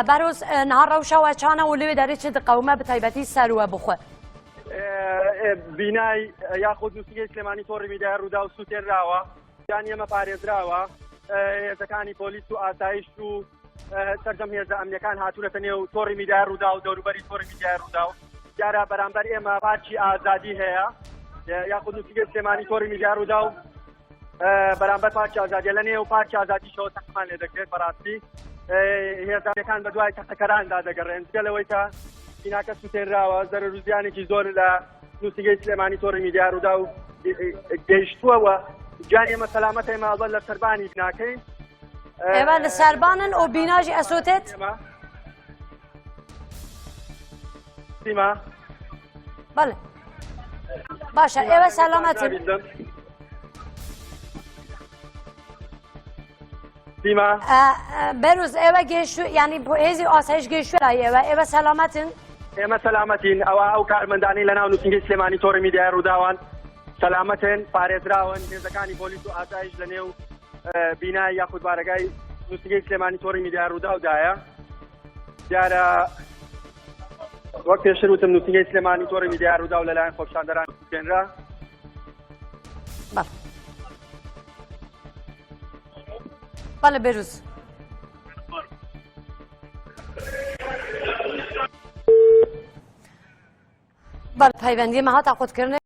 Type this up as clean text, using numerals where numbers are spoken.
بەرۆز نهار ڕەوشەوە چانە و لێ دەرێت چ دقەومە بتایبەتی سەروە بخۆ بینای یاخود نووسینگەی سلێمانی تۆڕی میدیای ڕوودا و سوتێنراوە یان ئێمە پارێزراوە هێزەکانی پۆلیس و ئاسایش و سەرجەم هێزە ئەمنیەکان هاتوونەتە نێو تۆڕی میدیای ڕوودا و دەوروبەری تۆڕی میدیای ڕوودا و دیارە بەرامبەر ئێمە پارکی ئازادی هەیە یاخود نووسینگەی سلێمانی تۆڕی میدیای ڕوودا و بەرامبەر پارکی ئازادیە لە نێو پارکی ئازادیشەوە تەقمان لێ دەکرێت بەڕاستی هێزانەکان بە دوای تەقەکەراندا دەگەڕێن لەوەی تا بیناکە سوتێنراوە زەرورزیانێکی زۆر لە نووسینگەی سلێمانی تۆڕی میدیای ڕوودا و گەیشتووەوە جان ئێمە سەلامەت ئێمە لە سەربانی بناکەین ئێوە لە سەربانن ئەو بیناژی ئەسۆتێت سیما بەڵێ باشە ئێوە سەلامەتن سیما بەروز ئێوە گەیشتو ینی هێزی ئاسایش گەیشتووە ئێوە سەلامەتن ئێمە سەلامەتین ئەو کارمەندانەی لەناو نووسینگەی سلێمانی تۆڕی میدیای ڕووداوان سەلامەتن پارێزراون هێزەکانی پۆلیس و ئاسایش لە نێو بینای یاخود بارگای نووسینگەی سلێمانی تۆڕی میدیای ڕووداودایە دیارە وەک پێشتر وتم نووسینگەی سلێمانی تۆڕی میدیای ڕوودا و لەلایەن خۆپیشاندەران سوتێنرا بەڵێ بەروز بەڵێ پەیوەندی مە هاتە خۆتکردن